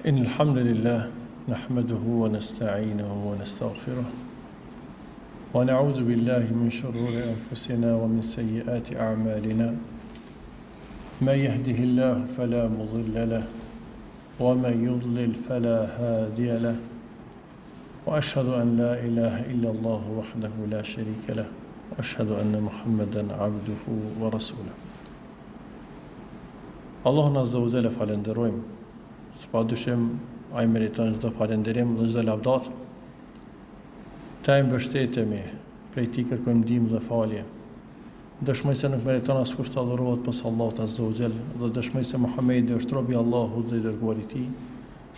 إن الحمد لله نحمده ونستعينه ونستغفره ونعوذ بالله من شرور أنفسنا ومن سيئات أعمالنا من يهده الله فلا مضل له ومن يضلل فلا هادي له وأشهد أن لا إله إلا الله وحده لا شريك له وأشهد أن محمدا عبده ورسوله. Allahun Azza wa Jalla falenderojmë. Sipadyshim ai meriton çdo falënderim dhe çdo lavdat. Ta i mbështetemi, prej tij kërkojmë ndihmë dhe falje. Dëshmoj se nuk meriton askush të adhurohet pas Allahut Azza wa Jalla dhe dëshmoj se Muhamedi është robi i Allahut dhe i dërguari i tij.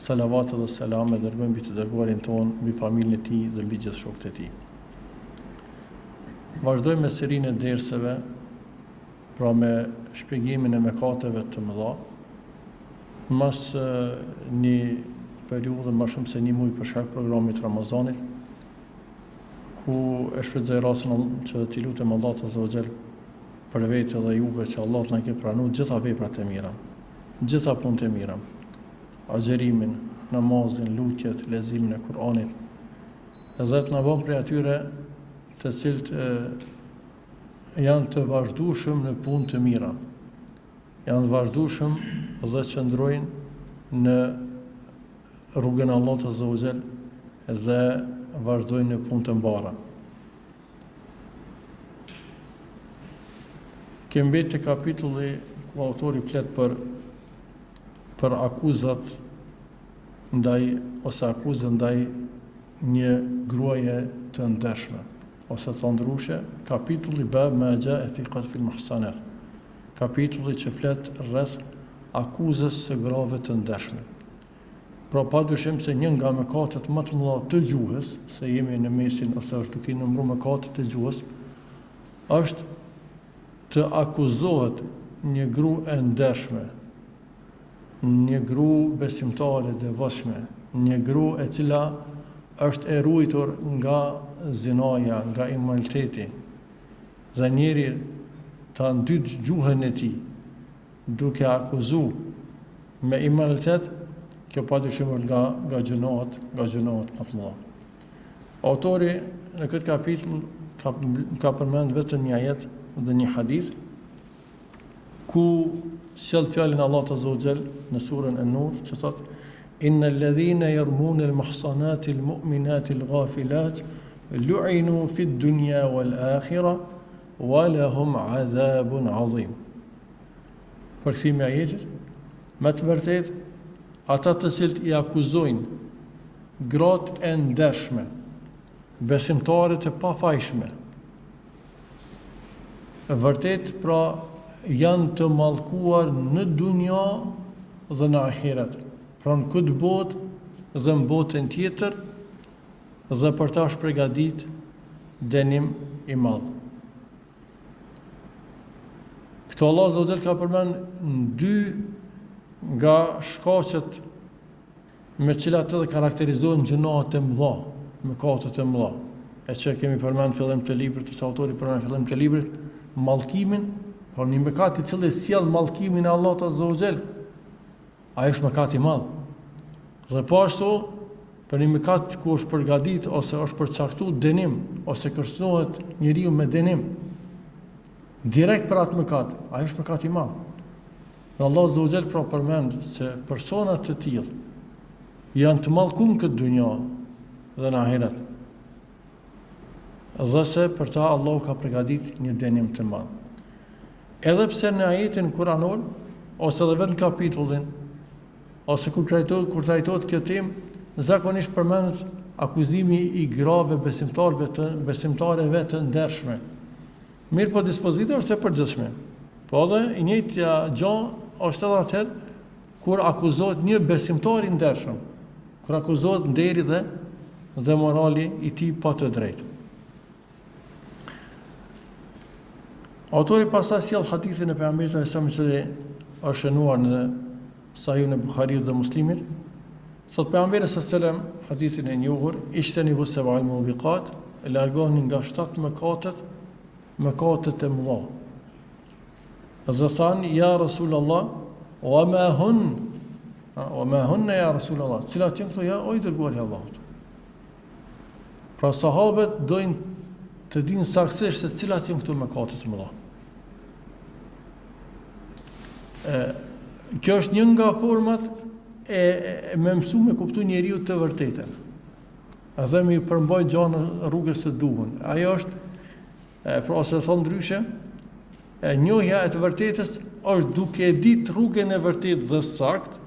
Salavat dhe selame dërgojmë mbi të dërguarin ton, mbi familjen e tij dhe mbi gjithë shokët e tij. Vazhdojmë me serinë e derseve, pra me shpjegimin e mëkateve të mëdha, mas një periudhë më shumë se një muaj për shkak programit Ramazanit, ku e shfrytëzoj rastin që t'i lutem Allahut Azza wa Jall për vete dhe juve që Allah na ke pranuar gjitha veprat e mira, gjitha punët e mira, agjerimin, namazin, lutjet, leximin e Kur'anit, edhe të na bën prej atyre të cilët janë të vazhdueshëm në punë të mira, janë të vazhdueshëm dhe qëndrojnë në rrugën e Allahut Azza wa Jall dhe vazhdojnë në punë të mbara. Kemi mbetë te kapitulli ku autori flet për akuzat ndaj një gruaje të ndershme, ose të ndryshe, kapitulli bab ma jaa fi qadfi al-muhsanat, kapitulli që flet rreth akuzës së grave të ndershme. Pra padyshim se një nga mëkatet më të mëdha të gjuhës, se jemi në mesin ose është duke numëruar mëkatet të gjuhës, është të akuzohet një grua e ndershme, një grua besimtare devotshme, një grua e cila është e ruajtur nga zinaja, nga immoraliteti, dhe njeri ta ndyt gjuhën e tij duke akuzuar me immoralitet, kjo padyshim nga gjënohet më të mëdha. Autori në këtë kapitull ka përmend vetëm një ajet dhe një hadith ku sjell fjalën e Allahut Azza wa Jall në surën An-Nur, që thotë: Inna alladhina yarmuna al-muhsanati al-mu'minati al-ghafilat lu'inu fi ad-dunya wal-akhirah wa lahum 'adhabun 'azim. Përkthimi i ajetit, me të vërtetë ata të cilët i akuzojnë gratë e ndershme, besimtare të pafajshme, vërtet pra janë të mallkuar në dunja dhe në ahiret, pra në këtë botë dhe në botën tjetër, dhe për ta shpregadit dënim i madh. Këto Allah Azza wa Jall ka përmend në dy nga shkaqet me cilat edhe karakterizohen gjënohet e mëdha, mëkatet e mëdha, e që kemi përmend në fillim të librit, ose autori përmend në fillim të librit, mallkimin, por një mëkat i cili sjell mallkimin e Allahut Azza wa Jall, ai është mëkat i madh. Dhe po ashtu, për një mëkat ku është përgatit ose është përcaktuar dënim, ose kërcënohet njeriu me dënim direkt për atë mëkat, ai është mëkat i madh. Dhe Allah Azza wa Jall pra përmend se personat të tillë janë të mallkuar këtë dunjë dhe në ahiret, dhe se për ta Allahu ka përgatitur një dënim të madh. Edhe pse në ajetin kuranor, ose edhe vetë në kapitullin, ose kur trajtohet kjo temë, zakonisht përmendet akuzimi i grave besimtareve të ndershme. Mirë po dispozita është e përgjithshme. Po edhe i njëjtja gjë është edhe atëherë kur akuzohet një besimtar i ndershëm, kur akuzohet nderi dhe morali i tij pa të drejtë. Autori pastaj sjell hadithin e pejgamberit sallallahu alajhi wasallam që është shënuar në Sahihun e Buhariut dhe Muslimit. Sot pejgamberi sallallahu alajhi wasallam, hadithin e njohur, ishteni bu sab'al mubiqat, largoheni nga 7 mëkatet e mëdha. Dhe thanë, ja Rasulullah, wa ma hun, O me hunne ja Rasulullah, cilat janë këto ja o i dërguari i Allahut. Pra sahabët dojnë të dinë saktësisht se cilat janë këto mëkate të mëdha. Kjo është një nga format e me mësu me kuptu njeriu të vërtetën. Edhe me i përmbaj gjana rrugës të duhur. Ajo është, pra ose thonë ndryshe, njohja e të vërtetës është duke ditë rrugën e vërtetë dhe saktë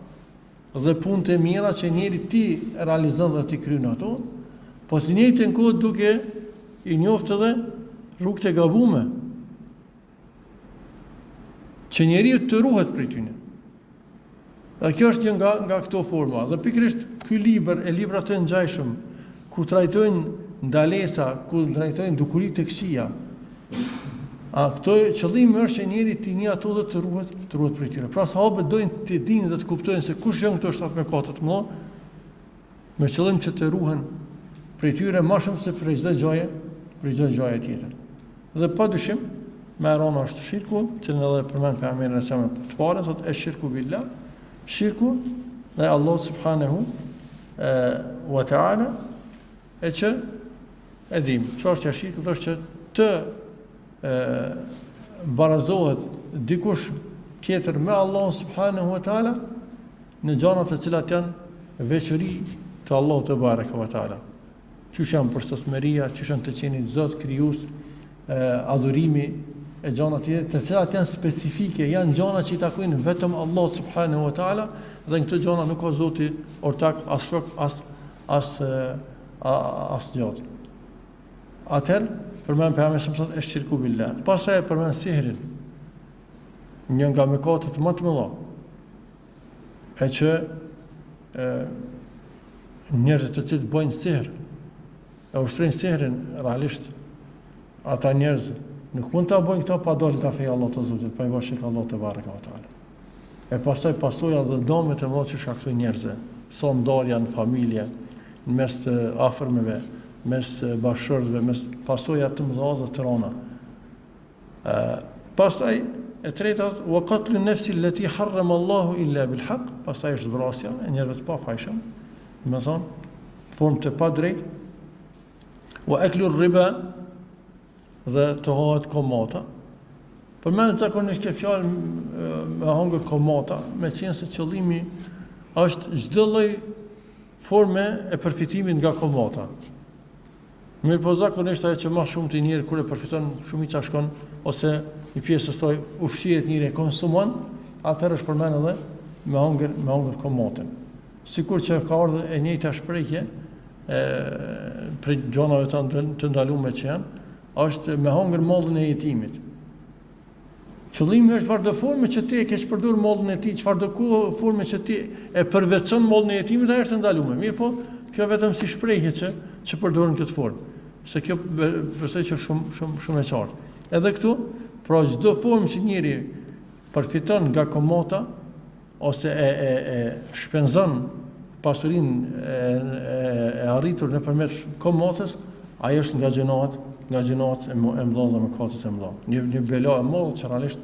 dhe punët e mira që njeri ti realizon dhe ti kryen ato, po të njëjtën kohë duke i njoftë edhe rrugët e gabuara, që njeriu të ruhet prej tyre. Dhe kjo është një nga këto forma. Dhe pikërisht ky libër e libra të ngjajshëm ku trajtojnë ndalesa, ku trajtojnë dukuritë të këqija. Këto qëllimi është që njeri të një ato dhe të ruhet prej tyre. Pra sahabët dojnë të dinë dhe të kuptojnë se kush janë këto 7 mëkate të mëdha, me qëllim që të ruhen prej tyre më shumë se prej çdo gjaje tjetër. Dhe padyshim, me rana është shirku, që në edhe përmend pejgamberi sa më të parë, thotë shirku billah, shirku dhe Allah subhanahu wa ta'ala, e që edhim, çështja e shirkut është që të barazohet dikush tjetër me Allah subhanahu wa ta'ala në gjëra të cilat janë veçori të Allahut te bareka wa ta'ala. Qysh janë përsosmëria, qysh janë të qenit Zot krijues, adhurimi e gjëra të cilat janë specifike, janë gjëra që i takojnë vetëm Allahut subhanahu wa ta'ala dhe në këto gjëra nuk ka Zoti ortak as shok as gjot. Atëherë përmend pejgamberi sa thotë shirku billah. Pastaj përmend sihrin. Një nga mëkatet më të mëdha. E që njerëzit të cilët bëjnë sihr, e ushtrojnë sihrin realisht, ata njerëz nuk mund ta bëjnë këto pa dalë nga feja Allahut të Zotit, pa i bashkë Allahut te bareka ve teala. E pastaj pasoja dhe dëmet e mëdha që shkaktojnë njerëzve, sa ndarja në familje, në mes të afërmëve, mes bashkëshortëve, mes pasoja të mëdha dhe të rënda. Pastaj e treta, wa qatlu nafsi allati harrama Allahu illa bil haqq, pastaj është vrasja e njerëzve të pafajshëm, do të thonë formë të padrejtë, wa aklu riba dhe të hahet komata. Përmendet zakonisht kjo fjalë me hangër komata, me qenë se qëllimi është çdo lloj forme e përfitimit nga komata. Mirë po zakonisht ajo që më shumë të njerë kur e përfiton shumica shkon ose një pjesë e saj ushqihet njëri e konsumon, atëherë është përmend edhe me hangër komatën. Sikur që ka ardhur e njëjta shprehje për gjonave të ndaluara që janë, është me hangër mollën e jetimit. Qëllimi është çfarëdo forme që ti e ke përdor mollën e tij, çfarëdo forme që ti e përveçon mollën e jetimit, ajo është e ndaluar. Mirë po, kjo vetëm si shprehje që përdoren këtë formë. Se kjo besoj që shumë e qartë. Edhe këtu, pra çdo formë që njëri përfiton nga komata ose e shpenzon pasurinë e arritur nëpërmjet komatës, ajo është nga gjinohat e mëdha dhe mëkatet e mëdha. Një bela e madhe që realisht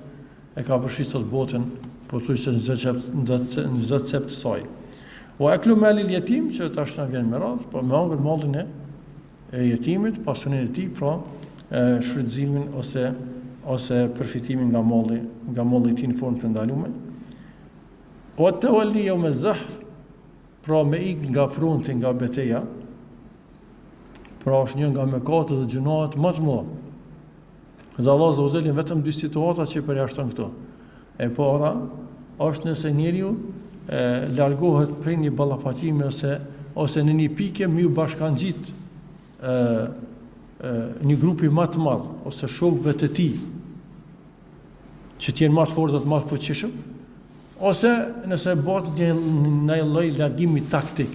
e ka përfshirë sot botën, pothuajse në çdo cep të saj. O aklu malil yatim, që tash na vjen me radhë, po me hangër mallin e jetimit, pasurinë e tij, pra shfrytëzimin ose përfitimin nga malli i tij në formë të ndaluar. O tawalli yawm az-zahf, pra me ik nga fronti nga betejë, pra është një nga mëkatet dhe gjunohat më të mëdha. Dhe Allah azza wa jalla vetëm dy situata që përjashton këto. E para është nëse njeriu largohet prej një ballafaqimi ose në një pikë më u bashkangjit një grupi më të madh ose shokëve të tij që të jenë më të fortë dhe më të fuqishëm, ose nëse bëhet një lloj largimi taktik.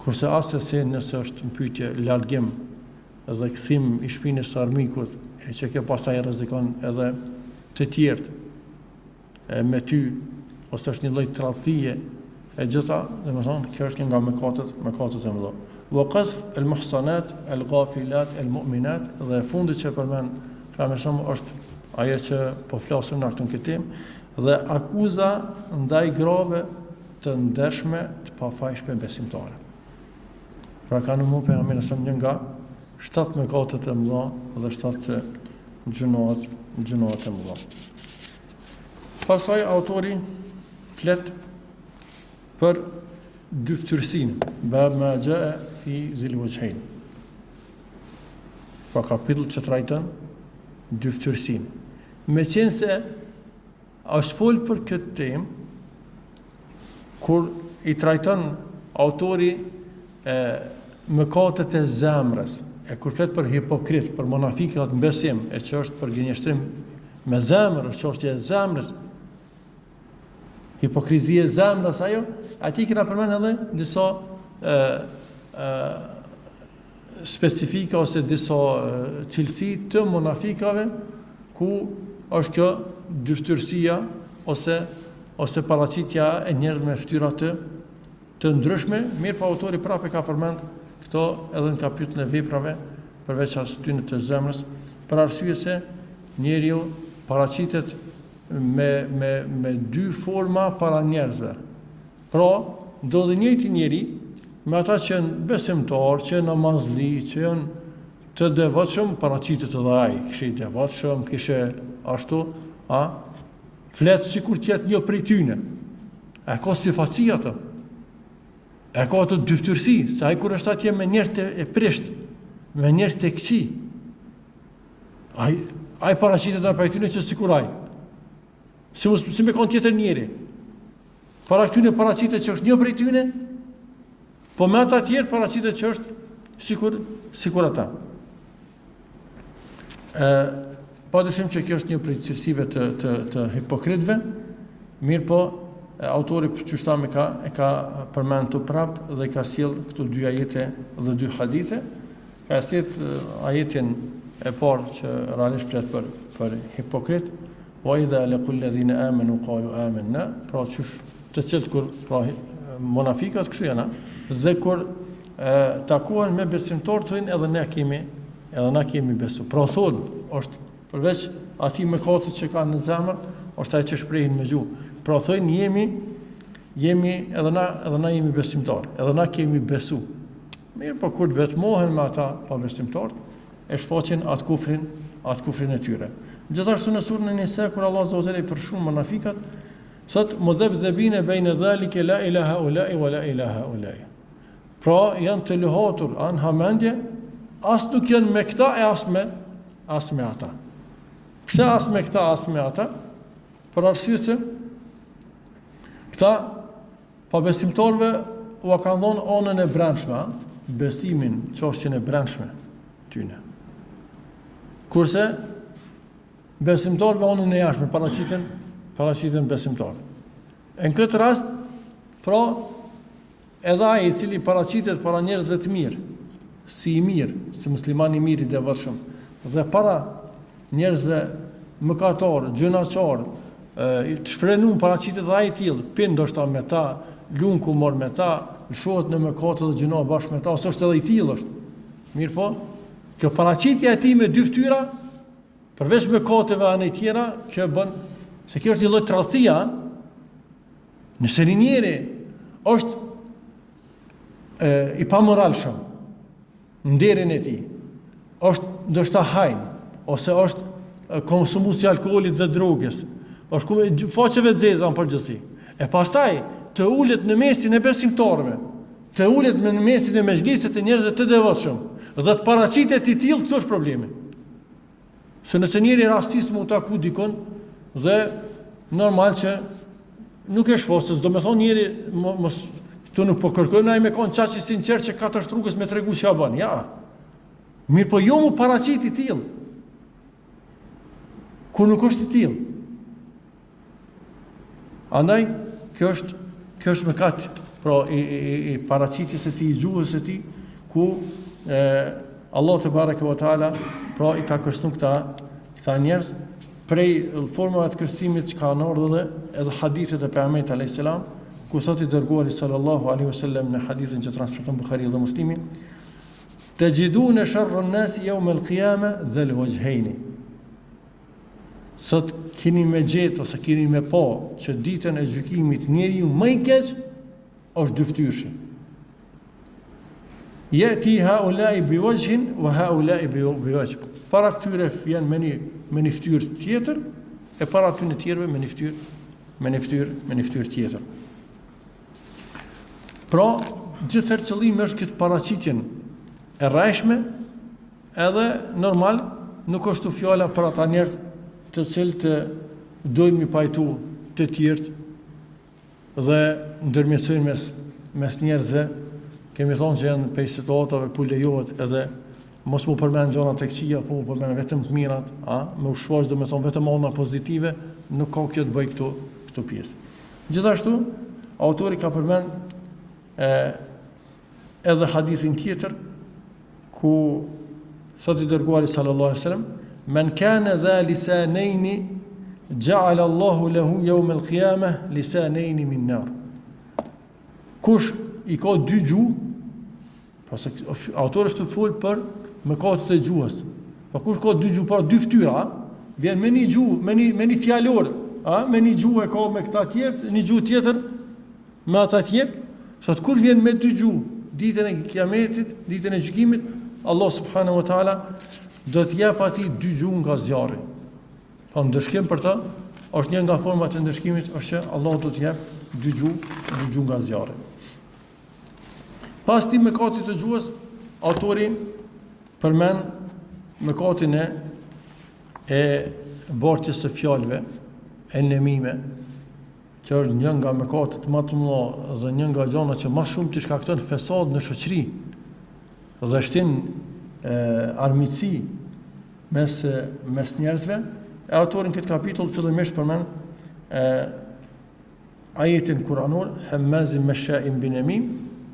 Kurse asesi nëse është në pyetje largim edhe kthim i shpinës së armikut, e që kjo pastaj rrezikon edhe të tjerë me ty, ose është një lloj tradhtie e gjitha, domethënë kjo është një nga mëkatet e mëdha. Wa qazf al-muhsanat al-ghafilat al-mu'minat, dhe fundi që përmend pra më shumë është ajo që po flasim në këtë temë, dhe akuza ndaj grave të ndershme, të pafajshme besimtare. Pra ka në mu pejgamberi sa një nga 7 mëkatet e mëdha dhe 7 gjënoat e mëdha. Pastaj autori flet për dyftërsinë, bab ma jaa fi dhil wajhain. Pa kapitull që trajton dyftërsinë. Meqense është fol për këtë temë, kur i trajton autori mëkatet e zemrës, kur flet për hipokrit, për monafikët në besim, që është për gënjeshtrim me zemër, është çështje e zemrës, hipokrizia e zemrës ajo, aty kena përmend edhe disa specifika ose disa cilësi të monafikave ku është kjo dyftërsia ose paraqitja e njerëzve me fytyra të ndryshme, mirë pa autori prapë ka përmend këto edhe në kapitullin e veprave, përveç asytyne të zemrës, për arsye se njeriu paraqitet me 2 forma para njerëzve. Pra, ndodhi njëjti njeri me ata që janë besimtar, që janë namazli, që janë të devotshëm, paraqitet edhe ai, kishte i devotshëm, kishte ashtu, flet sikur të jetë një prej tyne. E ka sifaci ato. E ka ato dyftërsi, se ai kur është atje me njerëz e prisht, me njerëz të këqij. Ai paraqitet edhe prej tyne që sikur ai. Si me kanë tjetër njeri. Para këtyne paraqitet që është një prej tyne, po me ata tjerë paraqitet që është sikur ata. Padyshim që kjo është një prej cilësive të hipokritëve, mirë po autori që shtame e ka përmend të prapë dhe ka sjell këto 2 ajete dhe 2 hadithe. Ka sjell ajetin e parë që realisht flet për hipokrit, wa idha laqul ladhina amanu qalu amanna, pra qysh të cilët kur pra monafikat kështu janë, dhe kur takohen me besimtar thonë edhe na kemi besu. Pra thonë është përveç atij mëkatit që kanë në zemër, është ai që shprehin me gjuhë. Pra thonë jemi edhe na jemi besimtar, edhe na kemi besu. Mirë, po kur vetmohen me ata pa besimtar, e shfaqin atë kufrin e tyre. Gjithashtu në surën e Nisa kur Allah Azza wa Jalla i përshkruan monafikat, thot mudhabdhabina bayna dhalika la ilaha illa wa la ilaha illa. Pra janë të luhatur anë hamendje, as nuk janë me këta e as me ata. Pse as me këta as me ata? Për arsye se këta pa besimtarve u kanë dhënë anën e brendshme, besimin, çështjen e brendshme tyne. Kurse besimtarve anën e jashtme paraqiten besimtar. Në këtë rast, pra edhe ai i cili paraqitet para njerëzve të mirë, si i mirë, si musliman i mirë i devotshëm, dhe para njerëzve mëkatar, gjënaqar, të shfrenum paraqitet ai i tillë, pin ndoshta me ta, lun ku mor me ta, lshohet në mëkate dhe gjëno bashkë me ta, ose është edhe i tillë është. Mirë po, kjo paraqitja e tij me 2 fytyra, përveç mëkateve anë tjera, kjo bën se kjo është një lloj tradhtia. Nëse një njeri është i pamoralshëm në nderin e tij, është ndoshta hajn, ose është konsumues i alkoolit dhe drogës, është faqeve të zeza në përgjithësi. E pastaj të ulet në mesin e besimtarëve, të ulet në mesin e mezhlisit të njerëzve të devotshëm, dhe të paraqitet i tillë, këto është problemi. Se nëse njeri rastis më u taku dikon, dhe normal që nuk e shfosës, do me thonë njeri, të nuk po kërkojmë, na i me konë qaqë i sinqerë që 4 rrugës me tregu që a banë, ja. Mirë po jo mu paraqit i tillë, ku nuk është i tillë. Andaj, kjo është mëkat, pra i paraqitjes e tij, i gjuhës e tij, ku Allah te bareke ve taala pra i ka kërcënuar këta njerëz prej formave të kërcimit që kanë ardhur edhe hadithet e pejgamberit alayhis salam, ku thotë i dërguari sallallahu alaihi wasallam në hadithin që transmeton Buhariu dhe Muslimi, tajiduna sharra an-nas yawm al-qiyamah dhal wajhayn. Sot keni me gjetë ose keni me pa që ditën e gjykimit njeriu më i keq është dyftyrshë. Yati haula'i biwajhin wa haula'i biwajh. Para këtyre janë me një fytyrë tjetër, e para aty në tjerëve me një fytyrë tjetër. Pra, gjithëherë qëllimi është këtë paraqitjen e rreshme, edhe normal nuk është të fjala për ata njerëz të cilët dojnë mi pajtu të tjerët dhe ndërmjetësojnë mes njerëzve. Kemi thonë që janë pej situatave ku lejohet edhe mos mu përmend gjëra të këqija, po mu përmend vetëm të mirat, me u shfaq do me thonë vetëm ona pozitive, nuk ka kjo të bëj këto pjesë. Gjithashtu, autori ka përmend edhe hadithin tjetër ku thot i dërguari sallallahu alaihi wasallam, men kana dha lisanayni ja'ala Allahu lahu yawm al-qiyamah lisanayni min nar. Kush i ka dy gjuhë, pasë autori është të folë për mëkatet e gjuhës. Po kush ka dy gjuhë, pra dy fytyra, vjen me një gjuhë, me një fjalor, me një gjuhë e ka me këta tjerë, një gjuhë tjetër me ata tjerë. Sot kush vjen me dy gjuhë, ditën e kiametit, ditën e gjykimit, Allah subhanahu wa taala do të jap atij dy gjuhë nga zjarri. Po ndëshkim për ta, është një nga format e ndëshkimit, është që Allah do të jap dy gjuhë nga zjarri. Pas ti mëkatit të gjuhës, autori përmend mëkatin e bartjes së fjalëve, e nemime, që është një nga mëkatet më të mëdha dhe një nga gjërat që më shumë të shkakton fesad në shoqëri dhe shtin armiqësi mes njerëzve. Autori në këtë kapitull fillimisht përmend ajetin kuranor, hammazin masha'in binamim,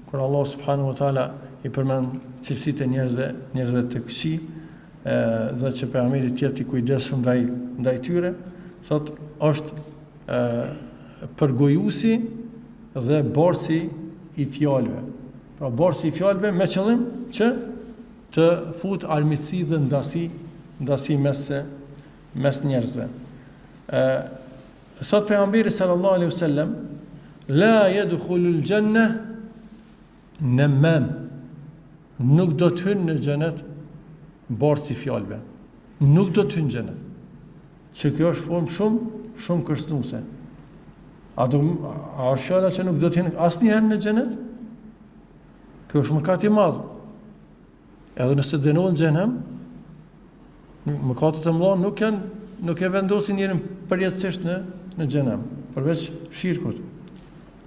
kur Allah subhanahu wa taala i përmend cilësitë e njerëzve të këqij, dhe që pejgamberi tjetë i kujdesshëm ndaj tyre, thot është përgojuesi dhe borsi i fjalëve. Pra borsi i fjalëve me qëllim që të fut armiqësi dhe ndasi mes njerëzve. Thot pejgamberi sallallahu alaihi wasallam, la yadkhulul jannah nëmem, nuk do të hynë në xhenet borsi i fjalëve. Nuk do të hynë në xhenet. Që kjo është formë shumë kërcënuese. A është fjala që nuk do të hynë asnjëherë në xhenet? Kjo është mëkat i madh. Edhe nëse dënohen në xhenem, mëkatet e mëdha nuk e vendosin njerin përjetësisht në xhenem, përveç shirkut.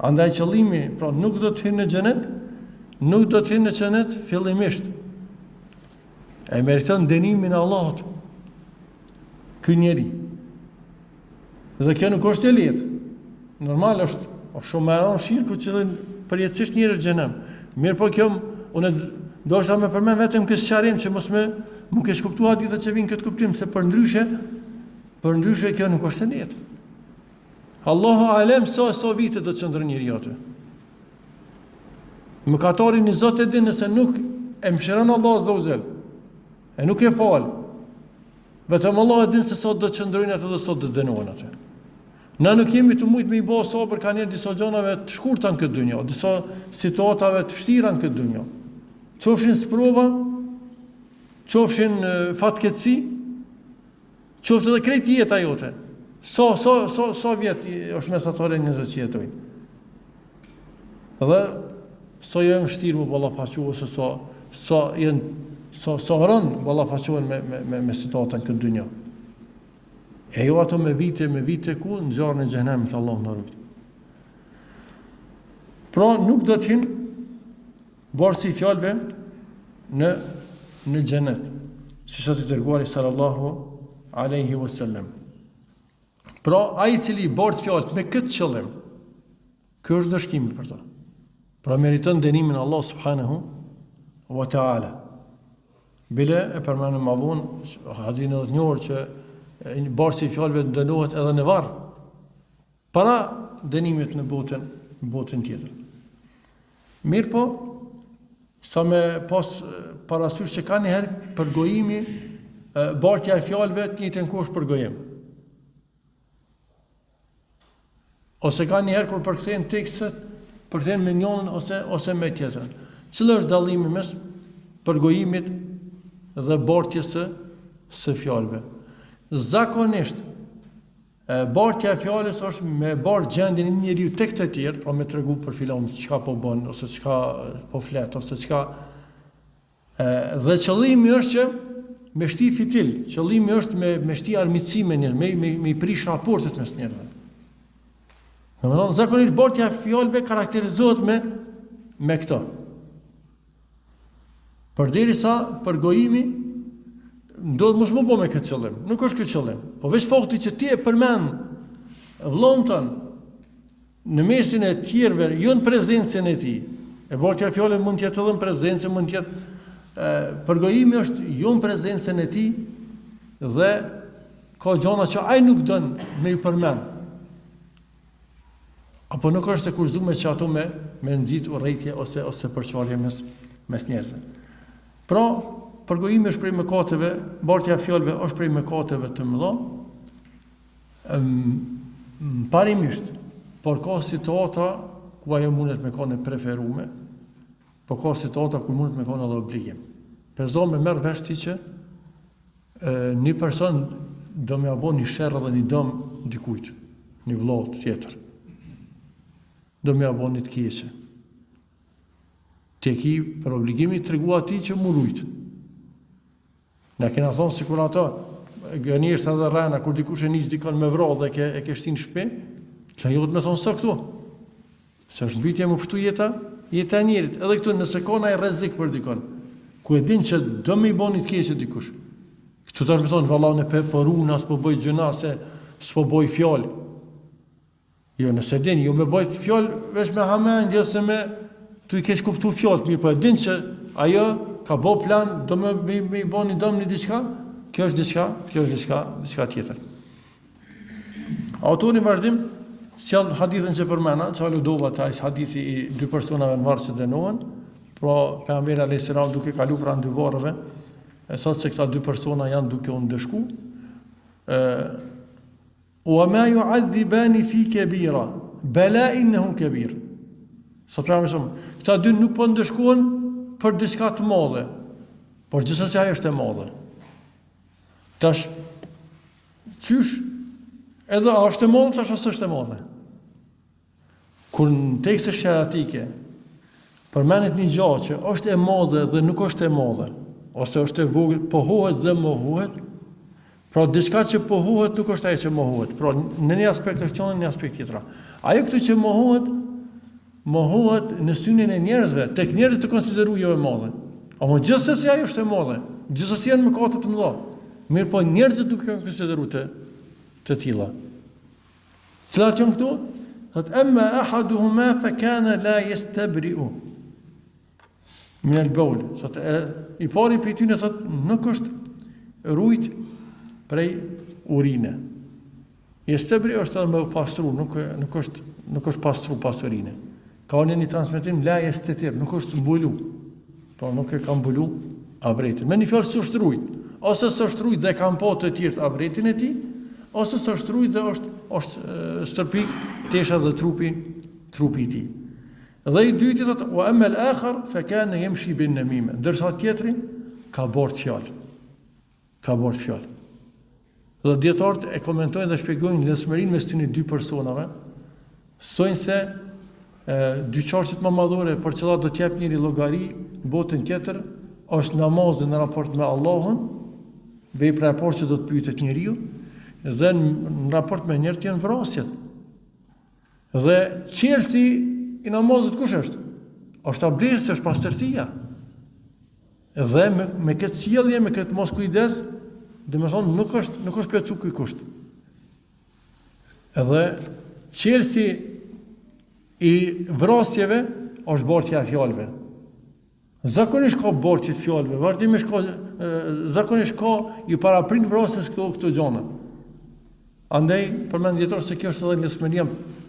Andaj qëllimi, pra nuk do të hynë në xhenet, nuk do të hynë në xhenet fillimisht. E meriton dënimin e Allahut ky njeri. Dhe kjo nuk është e lehtë. Normal është shumë më rëndë shirku që përjetësisht njerëz në xhenem. Mirë po kjo unë doshta më përmend vetëm këtë sqarim që mos më kesh kuptuar hadithet që vinë këtë kuptim, se për ndryshe kjo nuk është e lehtë. Allahu alem sa vite do të qëndron njeriu aty. Mëkatari një Zot e din nëse nuk e mëshiron Allah azza wa jall, e nuk e fal. Vetëm Allah e din se sot do të qëndrojnë atë dhe sot do të dënohen aty. Na nuk jemi të mujtë me i bë sabër ka njerë disa gjanave të shkurta në këtë dynjë, disa situatave të vështira në këtë dynjë. Qofshin sprova, qofshin fatkeqësi, qoftë edhe krejt jeta jote. Sa vjet është mesatare njerëzve që jetojnë. Dhe sa janë vështirë me ballafaqohen, sa rënë ballafaqohen me situatën këtë dynjë. E jo ato me vite ku në gjarën e xhenemit, Allah në rrugë. Pra nuk do të hinë borsi i fjalëve në xhenet, siç i dërguari sallallahu alaihi wasallam. Pra ai i cili bart fjalët me këtë qëllim, ky është dëshkimi për ta. Pra meriton dënimin Allah subhanahu wa taala. Bile e përmendëm më vonë hadithin e njohur që borsi i fjalëve dënohet edhe në varr para dënimit në botën tjetër. Mirë po, sa me pas parasysh që ka njëherë përgojimi, bartja e fjalëve të njëjtën kohë është përgojim. Ose ka njëherë kur përkthejnë tekstet përkthehen me njërin ose me tjetrën. Cili është dallimi mes përgojimit dhe bartjes së fjalëve? Zakonisht bartja e fjalës është me bart gjendjen e njeriu tek të tjerë, pra me tregu për filon çka po bën ose çka po flet ose çka dhe qëllimi është që me shti fitil, qëllimi është me shti armiqësi me njerëz, me i prish raportet mes njerëzve. Domethënë zakonisht bartja e fjalëve karakterizohet me këto. Përderisa përgojimi ndodh mos më po me këtë qëllim. Nuk është këtë qëllim. Po veç fakti që ti e përmend vllon ton në mesin e tjerëve, jo në prezencën e tij. E bartja e fjalës mund të jetë edhe në prezencë, mund të jetë përgojimi është jo në prezencën e tij dhe ka gjëra që ai nuk don me i përmend. Apo nuk është e kurzuar që ato me nxit urrëtie ose përçarje mes njerëzve. Pra, përgojimi është prej mëkateve, bartja e fjalëve është prej mëkateve të mëdha. Parimisht, por ka situata ku ajo mundet me qenë preferuar, por ka situata ku mundet me qenë edhe obligim. Pezo me merr vesh ti që një person do më abon një sherrë dhe një dëm dikujt, një vëllai tjetër. Do më abon një të keqe. Ti ki për obligimi të tregu atij që mu rujt. Na kena thonë sikur ato gënjesht edhe rrena kur dikush e nis dikon me vrall dhe e ke shtin në shtëpi, që ajo do të më thonë sa këtu. Se është mbytje më pështu jeta e njerit. Edhe këtu nëse ka ndaj rrezik për dikon, ku e din që do më i boni të keqe dikush. Këtu tash më thonë vallahu ne po runa, s'po bëj gjëna se s'po bëj fjalë. Jo, nëse din, jo me bëj fjalë veç me hamendje ose me tu i kesh kuptu fjalët, mirë po e din që ajo ka bë plan, do më i boni dëm në diçka, kjo është diçka tjetër. Autori në vazhdim sjell hadithin që përmenda, që aludova ta është hadithi i dy personave në varë që dënohen, pra pejgamberi alayhis salam duke kalu pranë dy varreve, e thot se këta dy persona janë duke u ndëshku. Wa ma yu'adhibani fi kabira, bala innahu kabir. Sot pra më shumë, këta dy nuk po ndëshkohen për diçka të madhe, por gjithsesi ajo është e madhe. Tash, qysh, edhe a është e madhe, tash asë është e madhe. Kur në tekste sheratike, përmenet një gjatë që është e madhe dhe nuk është e madhe, ose është e vogël, pohohet dhe mohohet, pra diçka që pohohet nuk është ajo që mohohet, pra në një aspekt është qenë, në një aspekt tjetër. Ajo këtu që mohohet në synin e njerëzve, tek njerëzit të konsideruar jo e madhe. Ama gjithsesi ajo është e madhe, gjithsesi janë mëkate të mëdha. Mirë po njerëzit nuk kanë konsideruar të tilla. Cilat janë këtu? Thot amma ahaduhuma fa kana la yastabri'u min al-bawl. Thot i pari prej tyre thot nuk është rujt prej urine. Yastabri është më pastru, nuk është pastru pas urine. Ka një transmetim la yastatir, nuk është mbulu. Po nuk e ka mbulu avretin. Me një fjalë s'është rujt, ose s'është rujt dhe kanë po të tjerë avretin e tij, ose s'është rujt dhe është stërpik tesha dhe trupi i tij. Dhe i dyti thotë wa amma al-akhar fa kana yamshi bin namima, ndërsa tjetri ka bort fjalë. Dhe dietarët e komentojnë dhe shpjegojnë lidhësmërinë mes këtyre dy personave. Thonë se dy çështje më madhore për çfarë do të jap njëri llogari botën tjetër është namazi në raport me Allahun, vepra e parë që do të pyetet njeriu, dhe në raport me njerëzit janë vrasjet. Dhe qelsi i namazit kush është? Është abdesti, është pastërtia. Dhe me këtë sjellje, me këtë mos kujdes, domethënë nuk është plotsu ky kusht. Edhe qelsi i vrasjeve është bartja e fjalëve. Zakonisht ka bartje të fjalëve, vazhdimisht zakonisht ka ju paraprin vrasjes këto gjëra. Andaj përmend dietor se kjo është edhe lidhësmëria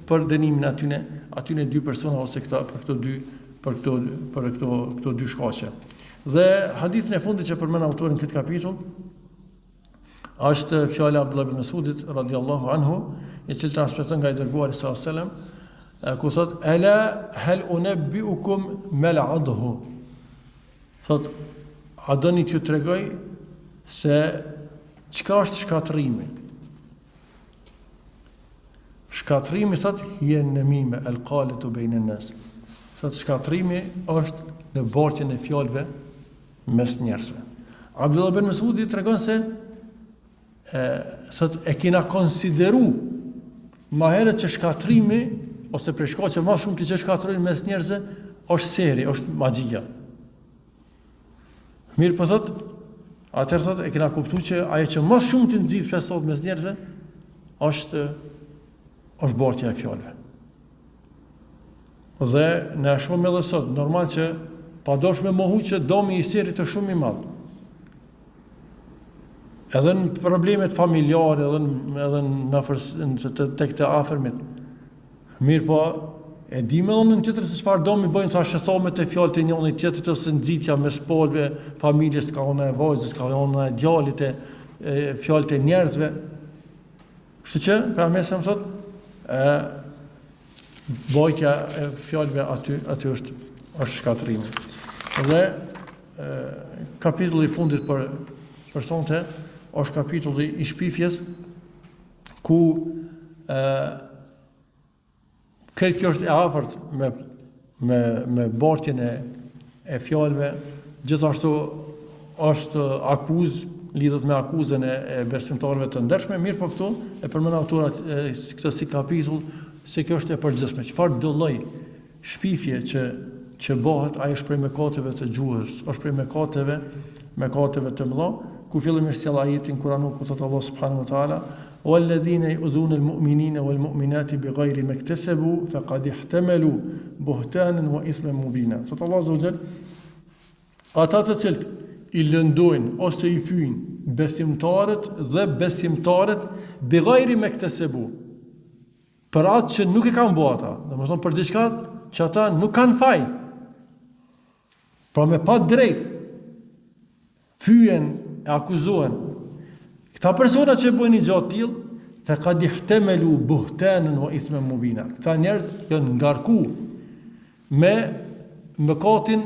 për dënimin atyne dy persona ose për këto dy shkaqe. Dhe hadithin e fundit që përmend autori në këtë kapitull është fjala e Abdullah ibn Mas'udit radhiyallahu anhu, i cili transmeton nga i dërguari sallallahu alaihi wasallam, ku thot ala hal unabbiukum mal adhu. Thot, a doni t'ju tregoj se çka është shkatrimi? Shkatrimi thot jen namime al-qalatu bayna an-nas. Thot shkatrimi është në bortjen e fjalëve mes njerëzve. Abdullah ibn Mas'udi tregon se thot e kena konsideru ma herët që shkatrimi ose për shkaqe më shumë që shkatrojnë mes njerëzve është seri, është magjia. Mirë po thot, atëherë thot e kena kuptuar që ajo që më shumë të nxit fesot mes njerëzve është bortja e fjalëve. Dhe në shumë edhe sot, normal që padosh me mohu që domi i serit është shumë i madh. Edhe në problemet familjare, edhe në tek të afërmit. Mirë po, e di me në tjetër se çfarë domi bëjnë sa shëthomet e fjalët e njëri tjetrit ose nxitja mes polve, familjes, ka ona e vajzës, ka ona e djalit, fjalët e njerëzve. Kështu që, për mesëm thot, bojtja e fjalëve aty është shkatrimi. Dhe kapitulli i fundit për sonte është kapitulli i shpifjes ku këtë kjo është e afërt me bortjen e fjalëve, gjithashtu është lidhet me akuzën e besimtarëve të ndershme, mirë po këtu e përmend autorat këtë si kapitull se kjo është e përgjithshme. Çfarë do lloj shpifje që bëhet, ai është prej mëkateve të gjuhës, është prej mëkateve të mëdha, ku fillimisht sjell ajetin Kur'anor ku thot Allah subhanahu wa taala walladhina yu'dhuna almu'minina walmu'minati bighayri ma iktasabu faqad ihtamalu buhtanan wa ithman mubina. Thot Allah azza wa jall, ata të cilët i lëndojnë ose i fyjnë besimtarët bighayri ma iktasabu, për atë që nuk e kanë bërë ata, domethënë për diçka që ata nuk kanë faj, pra me pa drejt fyjen e akuzohen. Këta persona që bëjnë një gjatë tillë, faqad ihtamalu buhtanan wa ithman mubina. Këta njerëz janë ngarku me mëkatin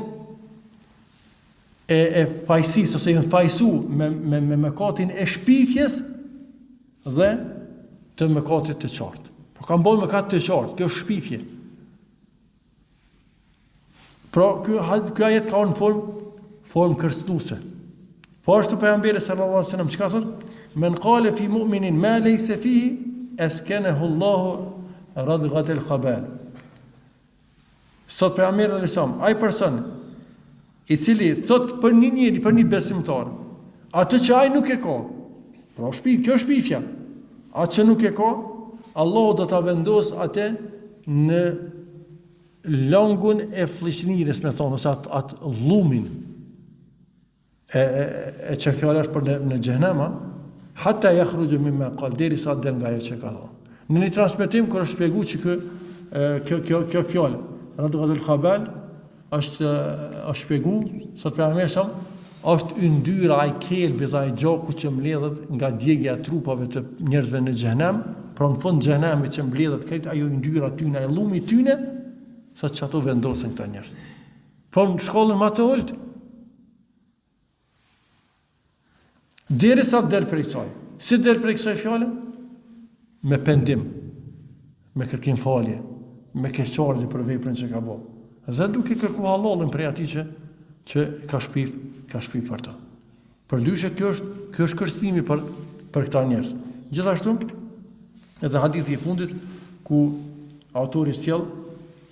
e fajsisë ose janë fajsu me mëkatin e shpifjes dhe të mëkatit të qartë. Po kanë bërë mëkat të qartë, kjo është shpifje. Pra ky ajet ka në formë kërcëtuese. Po ashtu pejgamberi sallallahu alaihi wasallam çka thot? Men qala fi mu'minin ma laysa fihi askanahu Allahu radghat al-khabal. Sot pejgamberi sallallahu alaihi wasallam, ai person i cili thot për një njeri, për një besimtar, atë që ai nuk e ka. Pra kjo është shpifja. Atë që nuk e ka, Allahu do ta vendos atë në langun e fllishënirës, me thonë, ose atë llumin e që fjala është për në xhehenama, hatta yakhruju mimma qal, derisa del nga ajo që ka thënë. Në një transmetim kur është shpjeguar që kjo fjalë radghatul khabal është shpjeguar, thot pejgamberi sa është yndyra ai kelbi dhe ai gjaku që mbledhet nga djegja e trupave të njerëzve në xhehenam, pra në fund xhehenami që mbledhet këtë ajo yndyra tyne, ai llumi tyne, sa që ato vendosen këta njerëz. Po në shkollën më të ulët, derisa del prej saj. Si del prej kësaj fjale? Me pendim, me kërkim falje, me keqardhje për veprën që ka bërë. Dhe duke kërku hallalin prej atij që ka shpif për ta. Përndryshe kjo është kërcënimi për këta njerëz. Gjithashtu, edhe hadithi i fundit ku autori sjell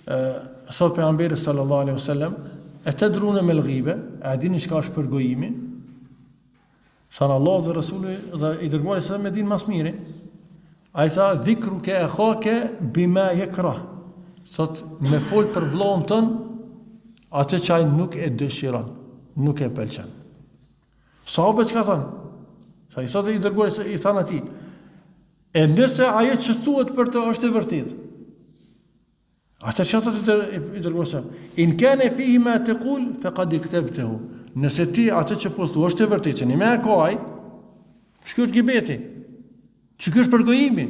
thot pejgamberi sallallahu alaihi wasallam, atadruna mal ghiba, a dini çka është përgojimi? Thanë Allah dhe Rasuli dhe i dërguari sa me din mas miri. A i tha, dhikru ke e khake bima jekrah. Thot, me fol për vllahun tën atë që ai nuk e dëshiron, nuk e pëlqen. Sahabët çka thanë? Sa i thotë i dërguari, i thanë atij, e nëse ajo që thuhet për të është e vërtetë. Ata që thotë i dërguari, in kana fihi ma taqul faqad iktabtahu. Nëse ti atë që po thua është e vërtetë, që një me e kaj, që kjo është gibeti, që kjo është përgojimi.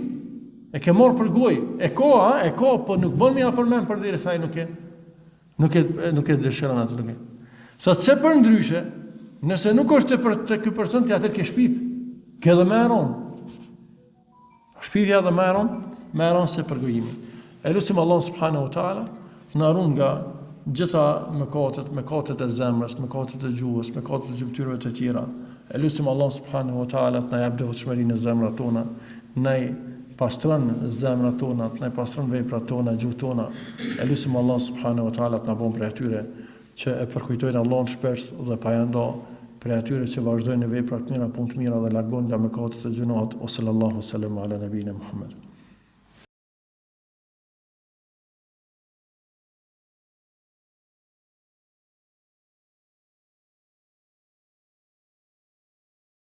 E ke marrë për gojë, e ka, po nuk bën më ja përmend përderisa ai nuk e dëshiron atë nuk e. Sa të për ndryshe, nëse nuk është të ky person ti atë ke shpif, ke edhe më aron. Shpifja edhe më aron se përgojimi. E lutim Allah subhanahu wa taala na ruan nga gjitha mëkatet e zemrës, mëkatet e gjuhës, mëkatet e gjymtyrave të tjera. E lutim Allah subhanahu wa taala të na jap devotshmërinë në zemrat tona, na pastron zemrat tona, na pastron veprat tona, gjuhën tona. E lutim Allah subhanahu wa taala të na bëjë prej atyre që e përkujtojnë Allahun shpesh dhe pa ndo, prej atyre që vazhdojnë në vepra të mira, punë të mira dhe largojnë nga mëkatet e gjunat. O sallallahu sallam ala nabina Muhammad.